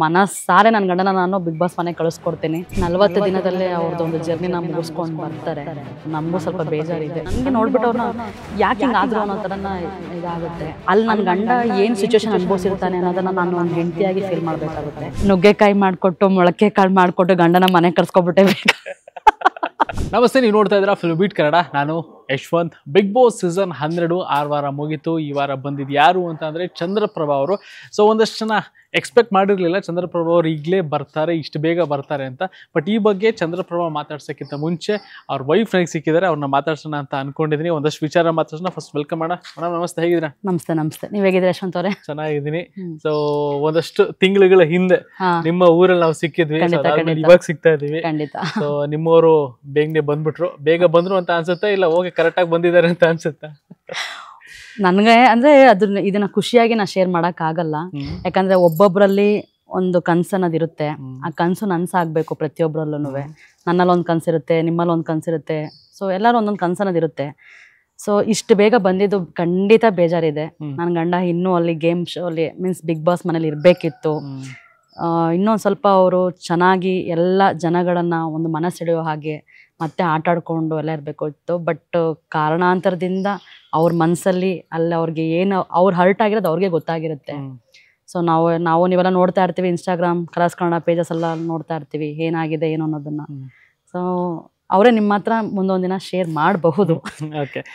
ಮನಸ್ಸಾರೆ ನನ್ನ ಗಂಡನ ನಾನು ಬಿಗ್ ಬಾಸ್ ಮನೆ ಕಳಿಸ್ಕೊಡ್ತೀನಿ. 40 ದಿನದಲ್ಲೇ ಅವ್ರದ್ದು ಒಂದು ಜರ್ನಿನ ಮುಗಿಸ್ಕೊಂಡು ಬರ್ತಾರೆ. ನಮಗೂ ಸ್ವಲ್ಪ ಬೇಜಾರಿದೆ. ನನಗೆ ನೋಡ್ಬಿಟ್ಟು ಅವ್ರನ್ನ ಯಾಕೆ ಹಿಂಗಾದ್ರು ಅನ್ನೋ ಥರನ ಇದಾಗುತ್ತೆ. ಅಲ್ಲಿ ನನ್ನ ಗಂಡ ಏನು ಸಿಚುವೇಶನ್ ಅನುಭವಿಸಿರ್ತಾನೆ ಅನ್ನೋದನ್ನ ನಾನು ಒಂದು ಹೆಂಡತಿಯಾಗಿ ಫೀಲ್ ಮಾಡಬೇಕಾಗುತ್ತೆ. ನುಗ್ಗೆಕಾಯಿ ಮಾಡಿಕೊಟ್ಟು ಮೊಳಕೆ ಕಾಳು ಮಾಡಿಕೊಟ್ಟು ಗಂಡನ ಮನೆ ಕರ್ಸ್ಕೊಬಿಟ್ಟೆ. ನಮಸ್ತೆ, ನೀವು ನೋಡ್ತಾ ಇದ್ದೀರಾ ಫಿಲ್ಮ್ ಬೀಟ್ ಕನ್ನಡ. ನಾನು ಯಶವಂತ್. ಬಿಗ್ ಬಾಸ್ ಸೀಸನ್ 12 6 ವಾರ ಮುಗೀತು. ಈ ವಾರ ಬಂದಿದ್ದು ಯಾರು ಅಂತ ಅಂದರೆ ಚಂದ್ರಪ್ರಭಾ ಅವರು. ಸೊ ಒಂದಷ್ಟು ಜನ ಎಕ್ಸ್ಪೆಕ್ಟ್ ಮಾಡಿರಲಿಲ್ಲ ಚಂದ್ರಪ್ರಭಾ ಅವರು ಈಗಲೇ ಬರ್ತಾರೆ, ಇಷ್ಟು ಬೇಗ ಬರ್ತಾರೆ ಅಂತ. ಬಟ್ ಈ ಬಗ್ಗೆ ಚಂದ್ರಪ್ರಭಾ ಮಾತಾಡ್ಸೋಕ್ಕಿಂತ ಮುಂಚೆ ಅವ್ರ ವೈಫ್ ನನಗೆ ಸಿಕ್ಕಿದ್ದಾರೆ, ಅವ್ರನ್ನ ಮಾತಾಡ್ಸೋಣ ಅಂತ ಅನ್ಕೊಂಡಿದ್ದೀನಿ. ಒಂದಷ್ಟು ವಿಚಾರ ಮಾತಾಡ್ಸೋಣ. ಫಸ್ಟ್ ವೆಲ್ಕಮ್ ಮಾಡೋಣ. ಮೇಡಮ್ ನಮಸ್ತೆ, ಹೇಗಿದ್ದೀರಾ? ನಮಸ್ತೆ. ನೀವು ಹೇಗಿದ್ದೀರಾ ಯಶವಂತ್ ಅವರೇ? ಚೆನ್ನಾಗಿದ್ದೀನಿ. ಸೊ ಒಂದಷ್ಟು ತಿಂಗಳುಗಳ ಹಿಂದೆ ನಿಮ್ಮ ಊರಲ್ಲಿ ನಾವು ಸಿಕ್ಕಿದ್ವಿ, ಇವಾಗ ಸಿಗ್ತಾ ಇದೀವಿ. ಸೊ ನಿಮ್ಮವರು ಬೇಗನೆ ಬಂದ್ಬಿಟ್ರು. ಬೇಗ ಬಂದ್ರು ಅಂತ ಅನ್ಸುತ್ತಾ, ಇಲ್ಲ ಹೋಗಿ ಕರೆಕ್ಟಾಗಿ ಬಂದಿದ್ದಾರೆ ಅಂತ ಅನ್ಸುತ್ತಾ? ನನಗೆ ಅಂದ್ರೆ ಇದನ್ನ ಖುಷಿಯಾಗಿ ನಾ ಶೇರ್ ಮಾಡಕ್ ಆಗಲ್ಲ. ಯಾಕಂದ್ರೆ ಒಬ್ಬೊಬ್ರಲ್ಲಿ ಒಂದು ಕನ್ಸು ಅನ್ನೋದಿರುತ್ತೆ. ಆ ಕನ್ಸು ನನ್ಸಾಗ್ಬೇಕು ಪ್ರತಿಯೊಬ್ಬರಲ್ಲೂ. ನನ್ನಲ್ಲಿ ಒಂದು ಕನ್ಸಿರುತ್ತೆ, ನಿಮ್ಮಲ್ಲಿ ಒಂದು ಕನ್ಸಿರುತ್ತೆ. ಸೊ ಎಲ್ಲರೂ ಒಂದೊಂದು ಕನ್ಸು ಅನ್ನೋದಿರುತ್ತೆ. ಸೊ ಇಷ್ಟು ಬೇಗ ಬಂದಿದ್ದು ಖಂಡಿತ ಬೇಜಾರಿದೆ. ನನ್ನ ಗಂಡ ಇನ್ನೂ ಅಲ್ಲಿ ಗೇಮ್ ಶೋ ಅಲ್ಲಿ ಮೀನ್ಸ್ ಬಿಗ್ ಬಾಸ್ ಮನೇಲಿ ಇರಬೇಕಿತ್ತು. ಇನ್ನೊಂದು ಸ್ವಲ್ಪ ಅವರು ಚೆನ್ನಾಗಿ ಎಲ್ಲ ಜನಗಳನ್ನ ಒಂದು ಮನಸ್ಸೆಳೆಯೋ ಹಾಗೆ ಮತ್ತೆ ಆಟ ಆಡ್ಕೊಂಡು ಎಲ್ಲ ಇರಬೇಕಿತ್ತು. ಬಟ್ ಕಾರಣಾಂತರದಿಂದ ಅವ್ರ ಮನಸ್ಸಲ್ಲಿ ಅಲ್ಲಿ ಅವ್ರಿಗೆ ಏನು ಅವ್ರು ಹರ್ಟ್ ಆಗಿರೋದು ಅವ್ರಿಗೆ ಗೊತ್ತಾಗಿರುತ್ತೆ. ಸೊ ನಾವು ನೀವೆಲ್ಲ ನೋಡ್ತಾ ಇರ್ತೀವಿ, ಇನ್ಸ್ಟಾಗ್ರಾಮ್ ಕಲರ್ಸ್ ಕನ್ನಡ ಪೇಜಸ್ ಎಲ್ಲ ನೋಡ್ತಾ ಇರ್ತೀವಿ ಏನಾಗಿದೆ ಏನು ಅನ್ನೋದನ್ನ. ಸೊ ಅವರೇ ನಿಮ್ಮ ಹತ್ರ ಮುಂದೊಂದು ದಿನ ಶೇರ್ ಮಾಡಬಹುದು.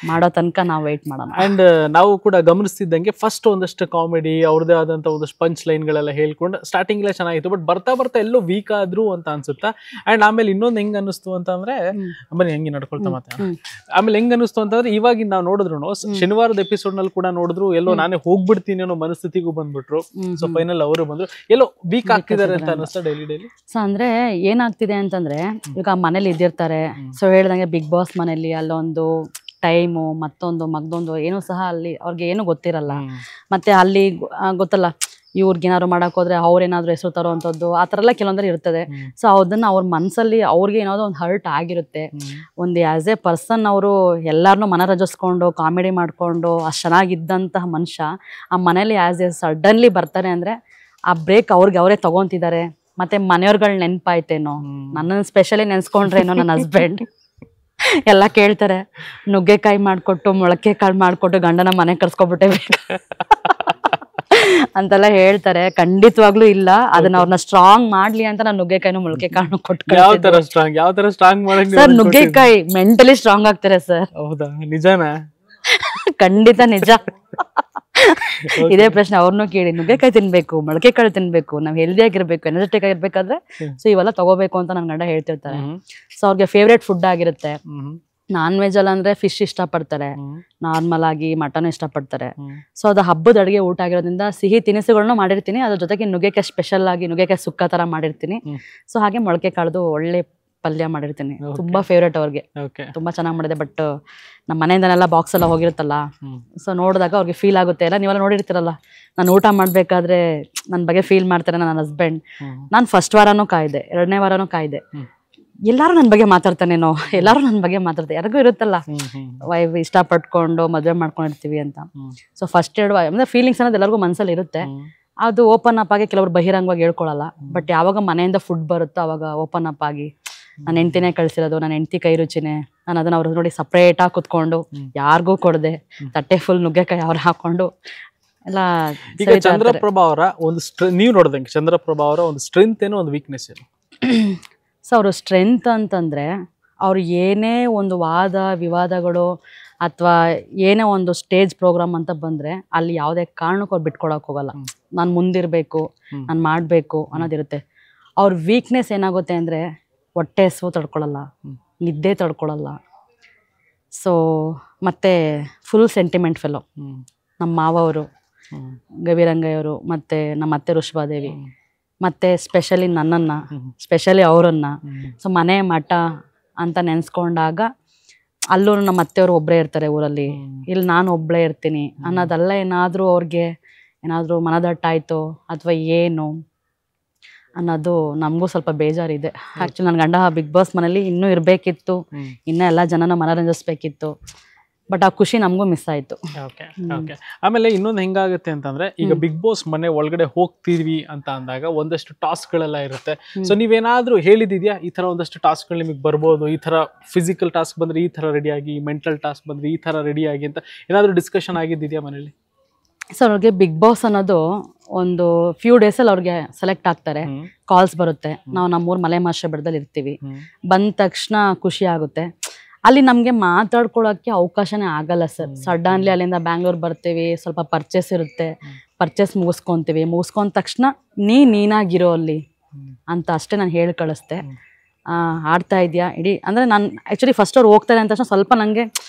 ಮಾಡೋ ತನಕ ನಾವು ವೆಯ್ಟ್ ಮಾಡೋಣ. ಅಂಡ್ ನಾವು ಕೂಡ ಗಮನಿಸ್ತಿದ್ದಂಗೆ ಫಸ್ಟ್ ಒಂದಷ್ಟು ಕಾಮಿಡಿ, ಅವ್ರದೇ ಆದಂತ ಒಂದಷ್ಟು ಪಂಚ್ ಲೈನ್ಗಳೆಲ್ಲ ಹೇಳ್ಕೊಂಡು ಸ್ಟಾರ್ಟಿಂಗ್ ಎಲ್ಲ ಚೆನ್ನಾಗಿತ್ತು. ಬಟ್ ಬರ್ತಾ ಬರ್ತಾ ಎಲ್ಲೋ ವೀಕ್ ಆದ್ರು ಅಂತ ಅನ್ಸುತ್ತಾ. ಅಂಡ್ ಆಮೇಲೆ ಇನ್ನೊಂದು ಹೆಂಗ್ ಅನ್ನಿಸ್ತು ಅಂತಂದ್ರೆ, ಆಮೇಲೆ ಹೆಂಗೆ ನಡ್ಕೊಳ್ತಾ ಆಮೇಲೆ ಹೆಂಗ್ ಅನ್ನಿಸ್ತು ಅಂತಂದ್ರೆ, ಇವಾಗ ನಾವು ನೋಡಿದ್ರು ಶನಿವಾರದ ಎಪಿಸೋಡ್ ನಲ್ಲಿ ಕೂಡ ನೋಡಿದ್ರು ಎಲ್ಲೋ ನಾನೇ ಹೋಗ್ಬಿಡ್ತೀನಿ ಅನ್ನೋ ಮನಸ್ಥಿತಿಗೂ ಬಂದ್ಬಿಟ್ರು. ಸೊ ಫೈನಲ್ ಅವರು ಬಂದ್ರು, ಎಲ್ಲೋ ವೀಕ್ ಆಗ್ತಿದ್ದಾರೆ ಅಂತ ಅನಿಸ್ತಾ ಡೈಲಿ. ಸೊ ಅಂದ್ರೆ ಏನಾಗ್ತಿದೆ ಅಂತಂದ್ರೆ, ಈಗ ಮನೇಲಿ ಇದ್ದಿರ್ತಾರೆ. ಸೊ ಹೇಳ್ದಂಗೆ ಬಿಗ್ ಬಾಸ್ ಮನೇಲಿ ಅಲ್ಲೊಂದು ಟೈಮು ಮತ್ತೊಂದು ಮಗ್ದೊಂದು ಏನೂ ಸಹ ಅಲ್ಲಿ ಅವ್ರಿಗೆ ಏನು ಗೊತ್ತಿರಲ್ಲ. ಮತ್ತೆ ಅಲ್ಲಿ ಗೊತ್ತಲ್ಲ, ಇವ್ರಿಗೇನಾದ್ರು ಮಾಡಕ್ ಹೋದ್ರೆ ಅವ್ರೇನಾದ್ರು ಹೆಸರು ತರೋ ಅಂಥದ್ದು ಆ ಥರ ಎಲ್ಲ ಕೆಲವೊಂದ್ರೆ ಇರ್ತದೆ. ಸೊ ಅದನ್ನ ಅವ್ರ ಮನಸ್ಸಲ್ಲಿ ಅವ್ರಿಗೆ ಏನಾದ್ರು ಒಂದು ಹರ್ಟ್ ಆಗಿರುತ್ತೆ. ಒಂದು ಆ್ಯಸ್ ಎ ಪರ್ಸನ್ ಅವರು ಎಲ್ಲಾರನ್ನೂ ಮನರಂಜಿಸ್ಕೊಂಡು ಕಾಮಿಡಿ ಮಾಡ್ಕೊಂಡು ಅಷ್ಟು ಚೆನ್ನಾಗಿದ್ದಂತಹ ಮನುಷ್ಯ ಆ ಮನೇಲಿ ಆ್ಯಸ್ ಎ ಸಡನ್ಲಿ ಬರ್ತಾರೆ ಅಂದ್ರೆ ಆ ಬ್ರೇಕ್ ಅವ್ರಿಗೆ ಅವರೇ ತಗೊಂತಿದ್ದಾರೆ. ಮತ್ತೆ ಮನೆಯವ್ರಗಳ ನೆನಪಾಯ್ತೇನೋ, ನನ್ನನ್ನು ಸ್ಪೆಷಲಿ ನೆನ್ಸ್ಕೊಂಡ್ರೇನೋ ನನ್ನ ಹಸ್ಬೆಂಡ್ ಎಲ್ಲ ಕೇಳ್ತಾರೆ. ನುಗ್ಗೆಕಾಯಿ ಮಾಡಿಕೊಟ್ಟು ಮೊಳಕೆ ಕಾಳು ಮಾಡಿಕೊಟ್ಟು ಗಂಡನ ಮನೆ ಕರ್ಸ್ಕೊಬಿಟ್ಟೆ ಅಂತೆಲ್ಲ ಹೇಳ್ತಾರೆ. ಖಂಡಿತವಾಗ್ಲೂ ಇಲ್ಲ, ಅದನ್ನ ಅವ್ರನ್ನ ಸ್ಟ್ರಾಂಗ್ ಮಾಡ್ಲಿ ಅಂತ ನಾನು ನುಗ್ಗೆಕಾಯಿನೂ ಮೊಳಕೆ ಕಾಳು ಕೊಟ್ಟು. ಸರ್ ನುಗ್ಗೆಕಾಯಿ ಮೆಂಟಲಿ ಸ್ಟ್ರಾಂಗ್ ಆಗ್ತಾರೆ ಸರ್. ಹೌದಾ? ನಿಜಾನಾ? ಖಂಡಿತ ನಿಜ. ಇದೇ ಪ್ರಶ್ನೆ ಅವ್ರನ್ನೂ ಕೇಳಿ. ನುಗ್ಗೆಕಾಯಿ ತಿನ್ಬೇಕು, ಮೊಳಕೆ ಕಾಳು ತಿನ್ಬೇಕು, ನಾವ್ ಹೆಲ್ದಿ ಆಗಿರ್ಬೇಕು, ಎನರ್ಜೆಟಿಕ್ ಆಗಿರ್ಬೇಕಾದ್ರೆ ಸೊ ಇವೆಲ್ಲ ತಗೋಬೇಕು ಅಂತ ನನ್ ಗಂಡ ಹೇಳ್ತಿರ್ತಾರೆ. ಸೊ ಅವ್ರಿಗೆ ಫೇವ್ರೇಟ್ ಫುಡ್ ಆಗಿರುತ್ತೆ. ನಾನ್ ವೆಜ್ ಅಲ್ಲ ಅಂದ್ರೆ ಫಿಶ್ ಇಷ್ಟಪಡ್ತಾರೆ, ನಾರ್ಮಲ್ ಆಗಿ ಮಟನ್ ಇಷ್ಟಪಡ್ತಾರೆ. ಸೊ ಅದು ಹಬ್ಬದ ಅಡುಗೆ ಊಟ ಆಗಿರೋದ್ರಿಂದ ಸಿಹಿ ತಿನಿಸುಗಳನ್ನ ಮಾಡಿರ್ತೀನಿ. ಅದ್ರ ಜೊತೆಗೆ ನುಗ್ಗೆಕಾಯಿ ಸ್ಪೆಷಲ್ ಆಗಿ ನುಗ್ಗೆಕಾಯಿ ಸುಕ್ಕ ತರ ಮಾಡಿರ್ತೀನಿ. ಸೊ ಹಾಗೆ ಮೊಳಕೆ ಕಾಳ್ದು ಒಳ್ಳೆ ಪಲ್ಯ ಮಾಡಿರ್ತೀನಿ. ತುಂಬಾ ಫೇವ್ರೇಟ್ ಅವ್ರಿಗೆ, ತುಂಬಾ ಚೆನ್ನಾಗಿ ಮಾಡಿದೆ. ಬಟ್ ನಮ್ಮ ಮನೆಯಿಂದನೆಲ್ಲ ಬಾಕ್ಸ್ ಎಲ್ಲ ಹೋಗಿರುತ್ತಲ್ಲ, ಸೊ ನೋಡಿದಾಗ ಅವ್ರಿಗೆ ಫೀಲ್ ಆಗುತ್ತೆ. ಎಲ್ಲ ನೀವೆಲ್ಲ ನೋಡಿರ್ತೀರಲ್ಲ, ನಾನು ಊಟ ಮಾಡ್ಬೇಕಾದ್ರೆ ನನ್ನ ಬಗ್ಗೆ ಫೀಲ್ ಮಾಡ್ತಾರೆ ನನ್ನ ಹಸ್ಬೆಂಡ್. ನಾನು ಫಸ್ಟ್ ವಾರನೂ ಕಾಯ್ದೆ, 2ನೇ ವಾರನೂ ಕಾಯ್ದೆ. ಎಲ್ಲಾರು ನನ್ನ ಬಗ್ಗೆ ಮಾತಾಡ್ತಾನೇನೋ, ಎಲ್ಲಾರು ನನ್ನ ಬಗ್ಗೆ ಮಾತಾಡ್ತಾರೆ. ಯಾರಿಗೂ ಇರುತ್ತಲ್ಲ ಇಷ್ಟಪಟ್ಕೊಂಡು ಮದುವೆ ಮಾಡ್ಕೊಂಡಿರ್ತೀವಿ ಅಂತ. ಸೊ ಫಸ್ಟ್ 2 ಅಂದ್ರೆ ಫೀಲಿಂಗ್ಸ್ ಅನ್ನೋದು ಎಲ್ಲರಿಗೂ ಮನಸ್ಸಲ್ಲಿ ಇರುತ್ತೆ. ಅದು ಓಪನ್ ಅಪ್ ಆಗಿ ಕೆಲವರು ಬಹಿರಂಗವಾಗಿ ಹೇಳ್ಕೊಳಲ್ಲ. ಬಟ್ ಯಾವಾಗ ಮನೆಯಿಂದ ಫುಡ್ ಬರುತ್ತೋ ಅವಾಗ ಓಪನ್ ಅಪ್ ಆಗಿ ನನ್ನ ಹೆಂಡ್ತಿನೇ ಕಳ್ಸಿರೋದು, ನನ್ನ ಹೆಂಡ್ತಿ ಕೈ ರುಚಿನೇ, ನಾನು ಅದನ್ನ ಅವ್ರು ನೋಡಿ ಸಪ್ರೇಟಾಗಿ ಕುತ್ಕೊಂಡು ಯಾರಿಗೂ ಕೊಡದೆ ತಟ್ಟೆ ಫುಲ್ ನುಗ್ಗೆಕಾಯಿ ಅವ್ರು ಹಾಕೊಂಡು ಎಲ್ಲ. ಈಗ ಚಂದ್ರಪ್ರಭಾ ಅವರ ಒಂದು ನೀವು ನೋಡಿದಂಗೆ ಚಂದ್ರಪ್ರಭಾ ಅವರ ಒಂದು ಸ್ಟ್ರೆಂತ್ ಏನೋ ಒಂದು ವೀಕ್ನೆಸ್ ಏನು? ಸೊ ಅವ್ರ ಸ್ಟ್ರೆಂತ್ ಅಂತಂದ್ರೆ, ಅವ್ರು ಏನೇ ಒಂದು ವಾದ ವಿವಾದಗಳು ಅಥವಾ ಏನೇ ಒಂದು ಸ್ಟೇಜ್ ಪ್ರೋಗ್ರಾಮ್ ಅಂತ ಬಂದ್ರೆ ಅಲ್ಲಿ ಯಾವುದೇ ಕಾರಣಕ್ಕೂ ಅವ್ರು ಬಿಟ್ಕೊಡಕ್ ಹೋಗಲ್ಲ. ನಾನು ಮುಂದಿರ್ಬೇಕು, ನಾನು ಮಾಡಬೇಕು ಅನ್ನೋದಿರುತ್ತೆ. ಅವ್ರ ವೀಕ್ನೆಸ್ ಏನಾಗುತ್ತೆ ಅಂದರೆ, ಹೊಟ್ಟೆ ಹಸಿವು ತಡ್ಕೊಳ್ಳಲ್ಲ, ನಿದ್ದೆ ತಡ್ಕೊಳ್ಳಲ್ಲ. ಸೊ ಮತ್ತು ಫುಲ್ ಸೆಂಟಿಮೆಂಟ್ ಫೆಲೋ. ನಮ್ಮ ಮಾವವರು ಗವಿರಂಗಯ್ಯವರು ಮತ್ತು ನಮ್ಮ ಅತ್ತೆ ಋಷಭಾದೇವಿ ಮತ್ತು ಸ್ಪೆಷಲಿ ನನ್ನನ್ನು, ಸ್ಪೆಷಲಿ ಅವರನ್ನು. ಸೊ ಮನೆ ಮಠ ಅಂತ ನೆನೆಸ್ಕೊಂಡಾಗ ಅಲ್ಲೂ ನಮ್ಮ ಅತ್ತೆಯವರು ಒಬ್ಬರೇ ಇರ್ತಾರೆ ಊರಲ್ಲಿ, ಇಲ್ಲಿ ನಾನು ಒಬ್ಬಳೇ ಇರ್ತೀನಿ ಅನ್ನೋದೆಲ್ಲ ಏನಾದರೂ ಅವ್ರಿಗೆ ಏನಾದರೂ ಮನದಟ್ಟಾಯಿತು ಅಥವಾ ಏನು ಅನ್ನೋದು ನಮಗೂ ಸ್ವಲ್ಪ ಬೇಜಾರಿದೆ. ಆ್ಯಕ್ಚುಲಿ ನನ್ನ ಗಂಡ ಬಿಗ್ ಬಾಸ್ ಮನೇಲಿ ಇನ್ನೂ ಇರಬೇಕಿತ್ತು, ಇನ್ನೂ ಎಲ್ಲ ಜನನ ಮನರಂಜಿಸ್ಬೇಕಿತ್ತು. ಬಟ್ ಆ ಖುಷಿ ನಮಗೂ ಮಿಸ್ ಆಯ್ತು. Okay okay. ಆಮೇಲೆ ಇನ್ನೊಂದು ಹೆಂಗಾಗುತ್ತೆ ಅಂತಂದ್ರೆ, ಈಗ ಬಿಗ್ ಬಾಸ್ ಮನೆ ಒಳಗಡೆ ಹೋಗ್ತೀವಿ ಅಂತ ಅಂದಾಗ ಒಂದಷ್ಟು ಟಾಸ್ಕ್ಗಳೆಲ್ಲ ಇರುತ್ತೆ. ಸೊ ನೀವೇನಾದ್ರೂ ಹೇಳಿದ್ಯಾ ಈ ತರ ಒಂದಷ್ಟು ಟಾಸ್ಕ್ಗಳು ನಿಮಗೆ ಬರ್ಬೋದು, ಈ ತರ ಫಿಸಿಕಲ್ ಟಾಸ್ಕ್ ಬಂದ್ರೆ ಈ ತರ ರೆಡಿ ಆಗಿ, ಮೆಂಟಲ್ ಟಾಸ್ಕ್ ಬಂದ್ರೆ ಈ ತರ ರೆಡಿ ಆಗಿ ಅಂತ ಏನಾದ್ರೂ ಡಿಸ್ಕಷನ್ ಆಗಿದ್ಯಾ ಮನೇಲಿ? ಸೊ ಅವ್ರಿಗೆ ಬಿಗ್ ಬಾಸ್ ಅನ್ನೋದು ಒಂದು ಫ್ಯೂ ಡೇಸಲ್ಲಿ ಅವ್ರಿಗೆ ಸೆಲೆಕ್ಟ್ ಆಗ್ತಾರೆ, ಕಾಲ್ಸ್ ಬರುತ್ತೆ, ನಾವು ನಮ್ಮೂರ್ ಮಲೆ ಮಾಸ್ಟರ್ ಬೆಟ್ಟದಲ್ಲಿ ಇರ್ತೀವಿ, ಬಂದ ತಕ್ಷಣ ಖುಷಿ ಆಗುತ್ತೆ. ಅಲ್ಲಿ ನಮಗೆ ಮಾತಾಡ್ಕೊಳ್ಳೋಕ್ಕೆ ಅವಕಾಶನೇ ಆಗಲ್ಲ ಸರ್. ಸಡನ್ಲಿ ಅಲ್ಲಿಂದ ಬ್ಯಾಂಗ್ಳೂರ್ ಬರ್ತೀವಿ, ಸ್ವಲ್ಪ ಪರ್ಚೇಸ್ ಇರುತ್ತೆ, ಪರ್ಚೇಸ್ ಮುಗಿಸ್ಕೊಂಡ ತಕ್ಷಣ ನೀನಾಗಿರೋ ಅಲ್ಲಿ ಅಂತ ಅಷ್ಟೇ ನಾನು ಹೇಳಿ ಕಳಿಸ್ದೆ. ಆಡ್ತಾ ಇದೆಯಾ ಇಡೀ ಅಂದರೆ ನಾನು ಆ್ಯಕ್ಚುಲಿ ಫಸ್ಟ್ ಅವ್ರು ಹೋಗ್ತಾರೆ ಅಂದ ತಕ್ಷಣ ಸ್ವಲ್ಪ ನನಗೆ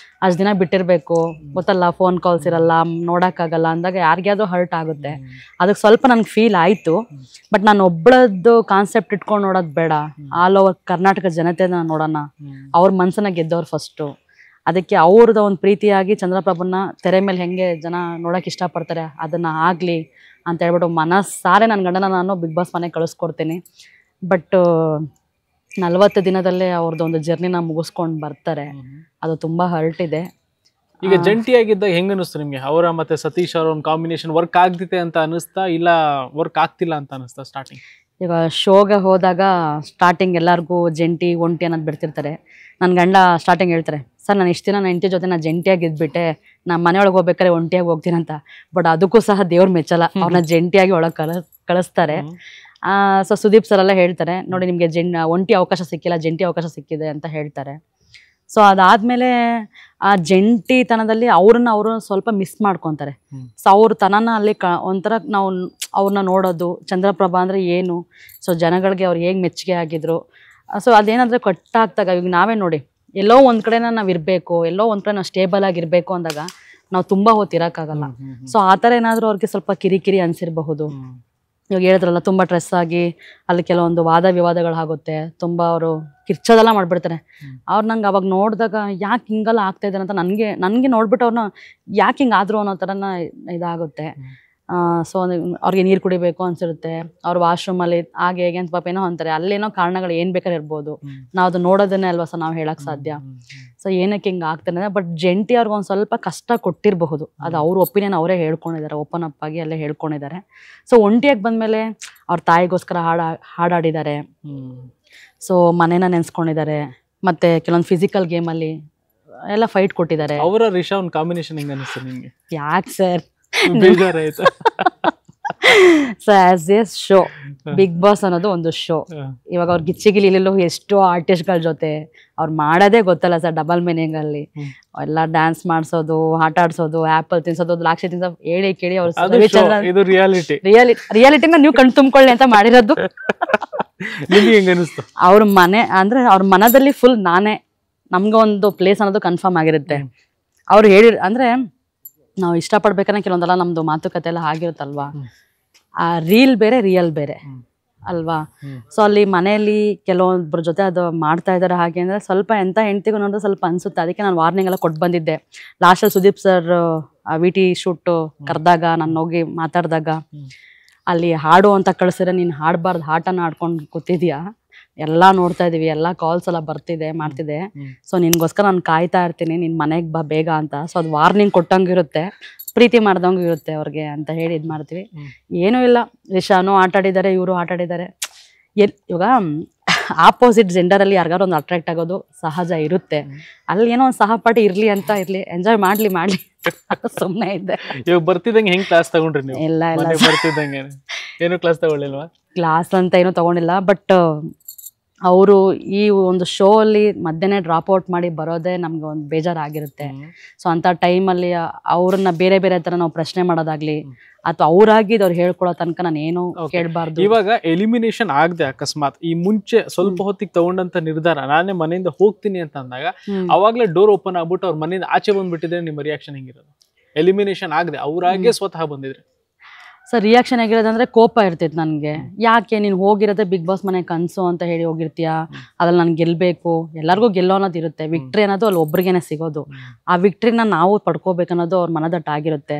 ಅಷ್ಟು ದಿನ ಬಿಟ್ಟಿರಬೇಕು, ಗೊತ್ತಲ್ಲ, ಫೋನ್ ಕಾಲ್ಸ್ ಇರಲ್ಲ, ನೋಡೋಕ್ಕಾಗಲ್ಲ ಅಂದಾಗ ಯಾರಿಗಾದ್ರೂ ಹರ್ಟ್ ಆಗುತ್ತೆ. ಅದಕ್ಕೆ ಸ್ವಲ್ಪ ನನಗೆ ಫೀಲ್ ಆಯಿತು. ಬಟ್ ನಾನು ಒಬ್ಬಳದ್ದು ಕಾನ್ಸೆಪ್ಟ್ ಇಟ್ಕೊಂಡು ನೋಡೋದು ಬೇಡ, ಆಲ್ ಓವರ್ ಕರ್ನಾಟಕ ಜನತೆನ ನೋಡೋಣ, ಅವ್ರ ಮನಸ್ಸನ್ನ ಗೆದ್ದವ್ರು ಫಸ್ಟು. ಅದಕ್ಕೆ ಅವ್ರದ್ದು ಒಂದು ಪ್ರೀತಿಯಾಗಿ ಚಂದ್ರಪ್ರಭನ್ನ ತೆರೆ ಮೇಲೆ ಹೆಂಗೆ ಜನ ನೋಡೋಕೆ ಇಷ್ಟಪಡ್ತಾರೆ ಅದನ್ನು ಆಗಲಿ ಅಂತ ಹೇಳ್ಬಿಟ್ಟು ಮನಸ್ಸಾರೆ ನನ್ನ ಗಂಡನ ನಾನು ಬಿಗ್ ಬಾಸ್ ಮನೆಗೆ ಕಳಿಸ್ಕೊಡ್ತೀನಿ. ಬಟ್ 40 ದಿನದಲ್ಲೇ ಅವ್ರದ್ದು ಒಂದು ಜರ್ನಿನ ಮುಗಿಸ್ಕೊಂಡು ಬರ್ತಾರೆ. ಅದು ತುಂಬಾ ಹರ್ಟ್ ಇದೆ. ಈಗ ಜಂಟಿಯಾಗಿದ್ದಾಗ ಹೆಂಗ ಅನಿಸ್ತು ನಿಮ್ಗೆ? ಅವರ ಮತ್ತೆ ಸತೀಶ್ ಅವರ ಒಂದು ಕಾಂಬಿನೇಷನ್ ವರ್ಕ್ ಆಗ್ತಿದೆ ಅಂತ ಅನಿಸ್ತಾ, ಇಲ್ಲ ವರ್ಕ್ ಆಗ್ತಿಲ್ಲ ಅಂತ ಅನಿಸ್ತಾ ಸ್ಟಾರ್ಟಿಂಗ್? ಈಗ ಶೋಗೆ ಹೋದಾಗ ಸ್ಟಾರ್ಟಿಂಗ್ ಎಲ್ಲರಿಗೂ ಜಂಟಿ ಒಂಟಿ ಅನ್ನೋದು ಬಿಡ್ತಿರ್ತಾರೆ. ನನ್ನ ಗಂಡ ಸ್ಟಾರ್ಟಿಂಗ್ ಹೇಳ್ತಾರೆ, ಸರ್ ನಾನು ಇಷ್ಟು ದಿನ ನನ್ನ ಹೆಂಡತಿ ಜೊತೆ ನಾನು ಜಂಟಿಯಾಗಿ ಇದ್ಬಿಟ್ಟೆ, ನಾನು ಮನೆಯೊಳಗೆ ಹೋಗ್ಬೇಕಾದ್ರೆ ಒಂಟಿಯಾಗಿ ಹೋಗ್ತೀನಿ ಅಂತ. ಬಟ್ ಅದಕ್ಕೂ ಸಹ ದೇವ್ರ ಮೆಚ್ಚಲ್ಲ, ಅವ್ರನ್ನ ಜಂಟಿಯಾಗಿ ಒಳಗೆ ಕಳಿಸ್ತಾರೆ. ಸೊ ಸುದೀಪ್ ಸರ್ ಎಲ್ಲ ಹೇಳ್ತಾರೆ, ನೋಡಿ ನಿಮಗೆ ಒಂಟಿ ಅವಕಾಶ ಸಿಕ್ಕಿಲ್ಲ, ಜಂಟಿ ಅವಕಾಶ ಸಿಕ್ಕಿದೆ ಅಂತ ಹೇಳ್ತಾರೆ. ಸೊ ಅದಾದ್ಮೇಲೆ ಆ ಜಂಟಿತನದಲ್ಲಿ ಅವರು ಸ್ವಲ್ಪ ಮಿಸ್ ಮಾಡ್ಕೊತಾರೆ. ಸೊ ಅವ್ರ ತನನ ಅಲ್ಲಿ ಒಂಥರ ನಾವು ಅವ್ರನ್ನ ನೋಡೋದು, ಚಂದ್ರಪ್ರಭಾ ಅಂದ್ರೆ ಏನು, ಸೊ ಜನಗಳಿಗೆ ಅವ್ರು ಹೇಗೆ ಮೆಚ್ಚುಗೆ ಆಗಿದ್ರು. ಸೊ ಅದೇನಾದ್ರೆ ಕಟ್ಟಾಗ್ತಾಗ ಈಗ ನಾವೇ ನೋಡಿ, ಎಲ್ಲೋ ಒಂದ್ ಕಡೆನ ನಾವು ಇರಬೇಕು, ಎಲ್ಲೋ ಒಂದ್ ಕಡೆ ನಾವು ಸ್ಟೇಬಲ್ ಆಗಿರ್ಬೇಕು ಅಂದಾಗ ನಾವು ತುಂಬಾ ಹೊತ್ತಿರಕ್ಕಾಗಲ್ಲ. ಸೊ ಆ ಥರ ಏನಾದರೂ ಅವ್ರಿಗೆ ಸ್ವಲ್ಪ ಕಿರಿಕಿರಿ ಅನ್ಸಿರಬಹುದು. ಇವಾಗ ಹೇಳಿದ್ರಲ್ಲ, ತುಂಬ ಸ್ಟ್ರೆಸ್ ಆಗಿ ಅಲ್ಲಿ ಕೆಲವೊಂದು ವಾದ ವಿವಾದಗಳಾಗುತ್ತೆ, ತುಂಬ ಅವರು ಕಿರ್ಚೋದೆಲ್ಲ ಮಾಡ್ಬಿಡ್ತಾರೆ. ಅವ್ರು ನಂಗೆ ಅವಾಗ ನೋಡಿದಾಗ ಯಾಕೆ ಹಿಂಗೆಲ್ಲ ಆಗ್ತಾ ಇದ್ದಾರೆ ಅಂತ ನನಗೆ ನೋಡ್ಬಿಟ್ಟು ಅವ್ರನ್ನ ಯಾಕೆ ಹಿಂಗೆ ಆದ್ರು ಅನ್ನೋ ಥರನ ಇದಾಗುತ್ತೆ. ಸೊ ಅವ್ರಿಗೆ ನೀರು ಕುಡಿಬೇಕು ಅನ್ಸಿರುತ್ತೆ, ಅವ್ರ ವಾಶ್ರೂಮಲ್ಲಿ ಹಾಗೆ ಹೇಗೆ ಅಂತ ಪಾಪ ಏನೋ ಅಂತಾರೆ, ಅಲ್ಲೇನೋ ಕಾರಣಗಳು ಏನು ಬೇಕಾದ್ರೆ ಇರ್ಬೋದು, ನಾವು ಅದು ನೋಡೋದನ್ನೇ ಅಲ್ವಾ ಸರ್ ನಾವು ಹೇಳಕ್ ಸಾಧ್ಯ. ಸೊ ಏನಕ್ಕೆ ಹಿಂಗೆ ಆಗ್ತಾನೆ, ಬಟ್ ಜಂಟಿ ಅವ್ರಿಗೆ ಒಂದು ಸ್ವಲ್ಪ ಕಷ್ಟ ಕೊಟ್ಟಿರಬಹುದು, ಅದು ಅವ್ರ ಒಪಿನಿಯನ್ ಅವರೇ ಹೇಳ್ಕೊಂಡಿದ್ದಾರೆ, ಓಪನ್ ಅಪ್ ಆಗಿ ಅಲ್ಲೇ ಹೇಳ್ಕೊಂಡಿದ್ದಾರೆ. ಸೊ ಒಂಟಿಯಾಗಿ ಬಂದ್ಮೇಲೆ ಅವ್ರ ತಾಯಿಗೋಸ್ಕರ ಹಾಡಾಡಿದ್ದಾರೆ, ಸೊ ಮನೇನ ನೆನ್ಸ್ಕೊಂಡಿದ್ದಾರೆ, ಮತ್ತೆ ಕೆಲವೊಂದು ಫಿಸಿಕಲ್ ಗೇಮಲ್ಲಿ ಎಲ್ಲ ಫೈಟ್ ಕೊಟ್ಟಿದ್ದಾರೆ. ಅವರ ರಿಷಾ ಒಂದು ಕಾಂಬಿನೇಷನ್ ಹೆಂಗ ಅನಿಸ್ತು ನಿಮ್ಗೆ? ಯಾಕೆ ಸರ್ ಬೇಜಾರಾಯ್ತು? So as a show, Bigg Boss ಅನ್ನೋದು ಒಂದು ಶೋ. ಇವಾಗ ಅವ್ರ ಗಿಚ್ಚಿಗಿಲಿಲ್ಲೂ ಎಷ್ಟೋ ಆರ್ಟಿಸ್ಟ್ಗಳ ಜೊತೆ ಅವ್ರು ಮಾಡೋದೇ ಗೊತ್ತಲ್ಲ ಸರ್, ಡಬಲ್ ಮೀನಿಂಗ್ ಅಲ್ಲಿ ಎಲ್ಲ ಡ್ಯಾನ್ಸ್ ಮಾಡಿಸೋದು, ಆಟ ಆಡ್ಸೋದು, ಆಪಲ್ ತಿನ್ಸೋದು, ದ್ರಾಕ್ಷಿ ತಿನ್ಸೋದು, ಹೇಳಿ ಕೇಳಿ ಅವ್ರು ರಿಯಾಲಿಟಿನ ನೀವು ಕಣ್ ತುಂಬಿಕೊಳ್ಳಿ ಅಂತ ಮಾಡಿರೋದು. ಅವ್ರ ಮನೆ ಅಂದ್ರೆ ಅವ್ರ ಮನದಲ್ಲಿ ಫುಲ್ ನಾನೇ, ನಮ್ಗೆ ಒಂದು ಪ್ಲೇಸ್ ಅನ್ನೋದು ಕನ್ಫರ್ಮ್ ಆಗಿರುತ್ತೆ. ಅವ್ರು ಹೇಳಿ ಅಂದ್ರೆ ನಾವು ಇಷ್ಟಪಡ್ಬೇಕಂದ್ರೆ ಕೆಲವೊಂದೆಲ್ಲ ನಮ್ದು ಮಾತುಕತೆ ಎಲ್ಲ ಆಗಿರುತ್ತಲ್ವಾ, ಆ ರೀಲ್ ಬೇರೆ ರಿಯಲ್ ಬೇರೆ ಅಲ್ವಾ. ಸೊ ಅಲ್ಲಿ ಮನೆಯಲ್ಲಿ ಕೆಲವೊಬ್ಬರ ಜೊತೆ ಅದು ಮಾಡ್ತಾ ಇದ್ದಾರೆ. ಹಾಗೆ ಅಂದ್ರೆ ಸ್ವಲ್ಪ ಎಂತ ಹೆಂಡ್ತಿಗೂ ನೋಡಿದ್ರೆ ಸ್ವಲ್ಪ ಅನ್ಸುತ್ತೆ. ಅದಕ್ಕೆ ನಾನು ವಾರ್ನಿಂಗ್ ಎಲ್ಲ ಕೊಟ್ಟು ಬಂದಿದ್ದೆ. ಲಾಸ್ಟಲ್ಲಿ ಸುದೀಪ್ ಸರ್ ವಿಟಿ ಶೂಟ್ ಕರೆದಾಗ ನಾನು ಹೋಗಿ ಮಾತಾಡಿದಾಗ, ಅಲ್ಲಿ ಹಾಡು ಅಂತ ಕಳಿಸಿದ್ರೆ ನೀನು ಹಾಡಬಾರ್ದು, ಆಟನ ಆಡ್ಕೊಂಡು ಕೂತಿದ್ಯಾ, ಎಲ್ಲ ನೋಡ್ತಾ ಇದೀವಿ, ಎಲ್ಲ ಕಾಲ್ಸ್ ಎಲ್ಲ ಮಾಡ್ತಿದೆ, ಸೊ ನಿನ್ಗೋಸ್ಕರ ನಾನು ಕಾಯ್ತಾ ಇರ್ತೀನಿ, ನಿನ್ ಮನೆಗೆ ಬಾ ಬೇಗ ಅಂತ. ಸೊ ಅದು ವಾರ್ನಿಂಗ್ ಕೊಟ್ಟಂಗಿರುತ್ತೆ, ಪ್ರೀತಿ ಮಾಡ್ದಂಗೂ ಇರುತ್ತೆ ಅವ್ರಿಗೆ ಅಂತ ಹೇಳಿ ಇದು ಮಾಡ್ತೀವಿ. ಏನೂ ಇಲ್ಲ, ರಿಷಾನು ಆಟಾಡಿದ್ದಾರೆ, ಇವರು ಆಟಾಡಿದ್ದಾರೆ. ಇವಾಗ ಆಪೋಸಿಟ್ ಜೆಂಡರ್ ಅಲ್ಲಿ ಯಾರಿಗಾರು ಒಂದು ಅಟ್ರಾಕ್ಟ್ ಆಗೋದು ಸಹಜ ಇರುತ್ತೆ. ಅಲ್ಲಿ ಏನೋ ಒಂದು ಸಹಪಾಠಿ ಇರ್ಲಿ ಅಂತ ಇರ್ಲಿ, ಎಂಜಾಯ್ ಮಾಡ್ಲಿ ಸುಮ್ಮನೆ ಇದ್ದೆ. ಇವಾಗ ಬರ್ತಿದ್ದಂಗೆ ಹೆಂಗ್ ಕ್ಲಾಸ್ ತಗೊಂಡ್ರಿ ನೀವು? ಇಲ್ಲ ಬರ್ತಿದ್ದಂಗೆ ಏನು ಕ್ಲಾಸ್ ತಗೊಳ್ಳಿಲ್ವಾ? ಕ್ಲಾಸ್ ಅಂತ ಏನೂ ತಗೊಂಡಿಲ್ಲ. ಬಟ್ ಅವರು ಈ ಒಂದು ಶೋ ಅಲ್ಲಿ ಮಧ್ಯಾಹ್ನ ಡ್ರಾಪ್ ಔಟ್ ಮಾಡಿ ಬರೋದೇ ನಮ್ಗೆ ಒಂದು ಬೇಜಾರಾಗಿರುತ್ತೆ. ಸೊ ಅಂತ ಟೈಮಲ್ಲಿ ಅವ್ರನ್ನ ಬೇರೆ ಬೇರೆ ತರ ನಾವು ಪ್ರಶ್ನೆ ಮಾಡೋದಾಗ್ಲಿ, ಅಥವಾ ಅವ್ರಾಗಿ ಅವ್ರು ಹೇಳ್ಕೊಳೋ ತನಕ ನಾನು ಏನು ಕೇಳಬಾರ್ದು. ಇವಾಗ ಎಲಿಮಿನೇಷನ್ ಆಗದೆ ಅಕಸ್ಮಾತ್ ಈ ಮುಂಚೆ ಸ್ವಲ್ಪ ಹೊತ್ತಿಗೆ ತಗೊಂಡಂತ ನಿರ್ಧಾರ, ನಾನೇ ಮನೆಯಿಂದ ಹೋಗ್ತೀನಿ ಅಂತ ಅಂದಾಗ ಅವಾಗ್ಲೇ ಡೋರ್ ಓಪನ್ ಆಗ್ಬಿಟ್ಟು ಅವ್ರ ಮನೆಯಿಂದ ಆಚೆ ಬಂದ್ಬಿಟ್ಟಿದ್ರೆ ನಿಮ್ಮ ರಿಯಾಕ್ಷನ್ ಹೆಂಗಿರೋದು? ಎಲಿಮಿನೇಷನ್ ಆಗದೆ ಅವ್ರಾಗೆ ಸ್ವತಃ ಬಂದಿದ್ರೆ ಸರ್ ರಿಯಾಕ್ಷನ್ ಆಗಿರೋದಂದ್ರೆ ಕೋಪ ಇರ್ತೈತೆ ನನಗೆ. ಯಾಕೆ ನೀನು ಹೋಗಿರೋದೇ ಬಿಗ್ ಬಾಸ್ ಮನೆ ಕನಸು ಅಂತ ಹೇಳಿ ಹೋಗಿರ್ತೀಯಾ, ಅದ್ರಲ್ಲಿ ನಾನು ಗೆಲ್ಲಬೇಕು, ಎಲ್ಲರಿಗೂ ಗೆಲ್ಲೋ ಅನ್ನೋದು ಇರುತ್ತೆ. ವಿಕ್ಟ್ರಿ ಅನ್ನೋದು ಅಲ್ಲಿ ಒಬ್ರಿಗೇನೆ ಸಿಗೋದು, ಆ ವಿಕ್ಟ್ರಿನ ನಾವು ಪಡ್ಕೋಬೇಕನ್ನೋದು ಅವ್ರ ಮನದಟ್ಟಾಗಿರುತ್ತೆ.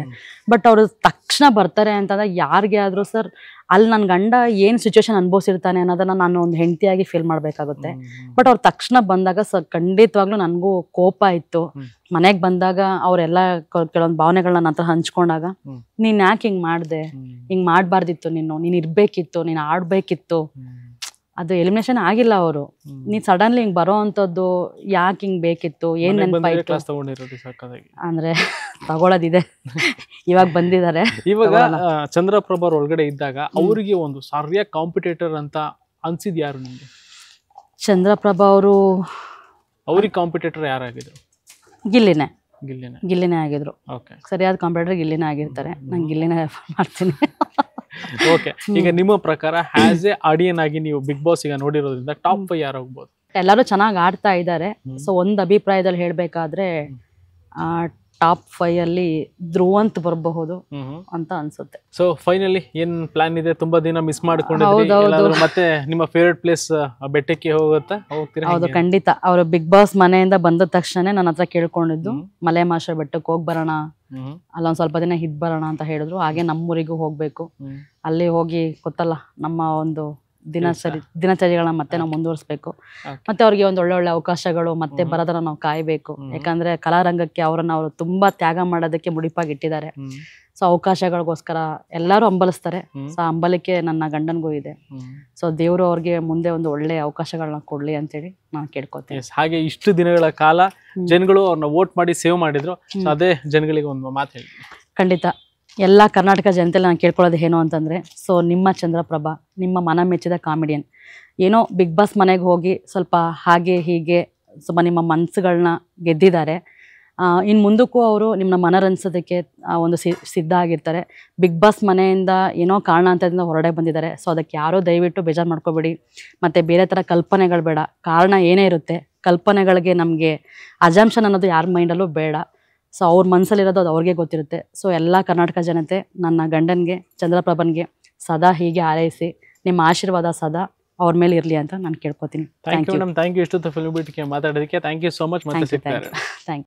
ಬಟ್ ಅವರು ತಕ್ಷಣ ಬರ್ತಾರೆ ಅಂತಂದ್ರೆ ಯಾರಿಗೆ ಆದರೂ ಸರ್ ಅಲ್ಲಿ ನನ್ನ ಗಂಡ ಏನ್ ಸಿಚುವೇಶನ್ ಅನುಭವಿಸಿರ್ತಾನೆ ಅನ್ನೋದನ್ನ ನಾನು ಒಂದು ಹೆಂಡತಿಯಾಗಿ ಫೀಲ್ ಮಾಡ್ಬೇಕಾಗುತ್ತೆ. ಬಟ್ ಅವ್ರ ತಕ್ಷಣ ಬಂದಾಗ ಖಂಡಿತವಾಗ್ಲೂ ನನಗೂ ಕೋಪ ಇತ್ತು. ಮನೆಗೆ ಬಂದಾಗ ಅವರೆಲ್ಲ ಕೆಲವೊಂದು ಭಾವನೆಗಳನ್ನ ನನ್ನ ಹತ್ರ ಹಂಚ್ಕೊಂಡಾಗ, ನೀನ್ ಯಾಕೆ ಹಿಂಗ್ ಮಾಡ್ದೆ, ಹಿಂಗ್ ಮಾಡ್ಬಾರ್ದಿತ್ತು, ನೀನ್ ಇರ್ಬೇಕಿತ್ತು, ನೀನ್ ಆಡ್ಬೇಕಿತ್ತು. ಅದು ಎಲಿಮಿನೇಷನ್ ಆಗಿಲ್ಲ ಅವರು, ನೀನ್ ಸಡನ್ಲಿ ಹಿಂಗ್ ಬರೋ ಅಂತದ್ದು ಯಾಕೆ ಹಿಂಗ್ ಬೇಕಿತ್ತು, ಏನ್ ನೆನಪಾಯ್ತು ಅಂದ್ರೆ ತಗೊಳೋದಿದೆ. ಇವಾಗ ಬಂದಿದ್ದಾರೆ. ಇವಾಗ ಚಂದ್ರಪ್ರಭಾ ಅವ್ರ ಒಳಗಡೆ ಇದ್ದಾಗ ಅವರಿಗೆ ಒಂದು ಸರಿಯಾಗಿ ಕಾಂಪಿಟೇಟರ್ ಅಂತ ಅನ್ಸಿದ್ ಯಾರು ನಿಮ್ಗೆ? ಚಂದ್ರಪ್ರಭಾ ಅವರು ಅವ್ರಿಗೆ ಕಾಂಪಿಟೇಟರ್ ಯಾರಾಗಿದ್ರು? ಗಿಲ್ಲಿನೇ ಆಗಿದ್ರು. ಸರಿಯಾದ ಕಾಂಪಿಟೇಟರ್ ಗಿಲ್ಲಿನೇ ಆಗಿರ್ತಾರೆ. ನಾನು ಗಿಲ್ಲಿನೇ ಮಾಡ್ತೀನಿ. ಓಕೆ, ಈಗ ನಿಮ್ಮ ಪ್ರಕಾರ ಆಸ್ ಎ ಆಡಿಯನ್ ಆಗಿ ನೀವು ಬಿಗ್ ಬಾಸ್ ಈಗ ನೋಡಿರೋದ್ರಿಂದ ಟಾಪ್ 5 ಯಾರು ಹೋಗ್ಬೋದು? ಎಲ್ಲರೂ ಚೆನ್ನಾಗಿ ಆಡ್ತಾ ಇದ್ದಾರೆ. ಸೊ ಒಂದ್ ಅಭಿಪ್ರಾಯದಲ್ಲಿ ಹೇಳ್ಬೇಕಾದ್ರೆ ಟಾಪ್ 5 ಅಲ್ಲಿ ಧ್ರುವಂತ್ ಬರಬಹುದು ಅಂತ ಅನ್ಸುತ್ತೆ. ಸೊ ಫೈನಲಿ ಏನ್ ಪ್ಲಾನ್ ಇದೆ? ತುಂಬಾ ದಿನ ಮಿಸ್ ಮಾಡ್ಕೊಂಡಿದ್ರಿ, ಮತ್ತೆ ನಿಮ್ಮ ಫೇವರೇಟ್ ಪ್ಲೇಸ್ ಬೆಟ್ಟಕ್ಕೆ ಹೋಗುತ್ತಾ? ಹೌದು, ಖಂಡಿತ. ಅವರು ಬಿಗ್ ಬಾಸ್ ಮನೆಯಿಂದ ಬಂದ ತಕ್ಷಣ ನನ್ನ ಹತ್ರ ಕೇಳ್ಕೊಂಡಿದ್ದು ಮಲೆ ಮಾಷ ಬೆಟ್ಟಕ್ಕೆ ಹೋಗ್ ಬರೋಣ, ಅಲ್ಲೊಂದ್ ಸ್ವಲ್ಪ ದಿನ ಇದ್ ಬರೋಣ ಅಂತ ಹೇಳಿದ್ರು. ಹಾಗೆ ನಮ್ಮೂರಿಗೂ ಹೋಗ್ಬೇಕು. ಅಲ್ಲಿ ಹೋಗಿ ಗೊತ್ತಲ್ಲ ನಮ್ಮ ಒಂದು ದಿನಚರಿಗಳನ್ನ ಮತ್ತೆ ನಾವು ಮುಂದುವರಿಸ್ಬೇಕು. ಮತ್ತೆ ಅವ್ರಿಗೆ ಒಂದು ಒಳ್ಳೊಳ್ಳೆ ಅವಕಾಶಗಳು ಮತ್ತೆ ಬರೋದನ್ನ ನಾವು ಕಾಯ್ಬೇಕು. ಯಾಕಂದ್ರೆ ಕಲಾರಂಗಕ್ಕೆ ಅವರು ತುಂಬಾ ತ್ಯಾಗ ಮಾಡೋದಕ್ಕೆ ಮುಡಿಪಾಗಿ ಇಟ್ಟಿದ್ದಾರೆ. ಸೊ ಅವಕಾಶಗಳಿಗೋಸ್ಕರ ಎಲ್ಲರೂ ಹಂಬಲಿಸ್ತಾರೆ. ಸೊ ಹಂಬಲಿಕೆ ನನ್ನ ಗಂಡನ್ಗೂ ಇದೆ. ಸೊ ದೇವ್ರು ಅವ್ರಿಗೆ ಮುಂದೆ ಒಂದು ಒಳ್ಳೆ ಅವಕಾಶಗಳನ್ನ ಕೊಡ್ಲಿ ಅಂತೇಳಿ ನಾನು ಕೇಳ್ಕೊತೀನಿ. ಹಾಗೆ ಇಷ್ಟು ದಿನಗಳ ಕಾಲ ಜನಗಳು ಅವ್ರನ್ನ ವೋಟ್ ಮಾಡಿ ಸೇವ್ ಮಾಡಿದ್ರು. ಅದೇ ಜನಗಳಿಗೆ ಒಂದು ಮಾತು ಹೇಳಿ. ಖಂಡಿತ ಎಲ್ಲ ಕರ್ನಾಟಕ ಜನತೆಯಲ್ಲಿ ನಾನು ಕೇಳ್ಕೊಳ್ಳೋದು ಏನು ಅಂತಂದರೆ, ಸೊ ನಿಮ್ಮ ಚಂದ್ರಪ್ರಭಾ ನಿಮ್ಮ ಮನ ಮೆಚ್ಚಿದ ಕಾಮಿಡಿಯನ್ ಏನೋ ಬಿಗ್ ಬಾಸ್ ಮನೆಗೆ ಹೋಗಿ ಸ್ವಲ್ಪ ಹಾಗೆ ಹೀಗೆ ಸ್ವಲ್ಪ ನಿಮ್ಮ ಮನಸ್ಸುಗಳನ್ನ ಗೆದ್ದಿದ್ದಾರೆ. ಇನ್ನು ಮುಂದಕ್ಕೂ ಅವರು ನಿಮ್ಮನ್ನ ಮನರಂಜಿಸೋದಕ್ಕೆ ಒಂದು ಸಿದ್ಧ ಆಗಿರ್ತಾರೆ. ಬಿಗ್ ಬಾಸ್ ಮನೆಯಿಂದ ಏನೋ ಕಾರಣಾಂತರದಿಂದ ಹೊರಡೆ ಬಂದಿದ್ದಾರೆ. ಸೊ ಅದಕ್ಕೆ ಯಾರೋ ದಯವಿಟ್ಟು ಬೇಜಾರು ಮಾಡ್ಕೋಬೇಡಿ. ಮತ್ತು ಬೇರೆ ಥರ ಕಲ್ಪನೆಗಳು ಬೇಡ. ಕಾರಣ ಏನೇ ಇರುತ್ತೆ, ಕಲ್ಪನೆಗಳಿಗೆ ನಮಗೆ ಅಜಂಪ್ಷನ್ ಅನ್ನೋದು ಯಾರ ಮೈಂಡಲ್ಲೂ ಬೇಡ. ಸೊ ಅವ್ರ ಮನಸ್ಸಲ್ಲಿರೋದು ಅದು ಅವ್ರಿಗೆ ಗೊತ್ತಿರುತ್ತೆ. ಸೊ ಎಲ್ಲ ಕರ್ನಾಟಕ ಜನತೆ ನನ್ನ ಗಂಡನಿಗೆ ಚಂದ್ರಪ್ರಭನ್ಗೆ ಸದಾ ಹೀಗೆ ಹಾರೈಸಿ ನಿಮ್ಮ ಆಶೀರ್ವಾದ ಸದಾ ಅವ್ರ ಮೇಲೆ ಇರಲಿ ಅಂತ ನಾನು ಕೇಳ್ಕೊತೀನಿ. Thank you. ಇಷ್ಟೊತ್ತು ಫಿಲ್ಮ್ ಬಿಟ್ಗೆ ಮಾತಾಡೋದಕ್ಕೆ thank you so much. Thank you.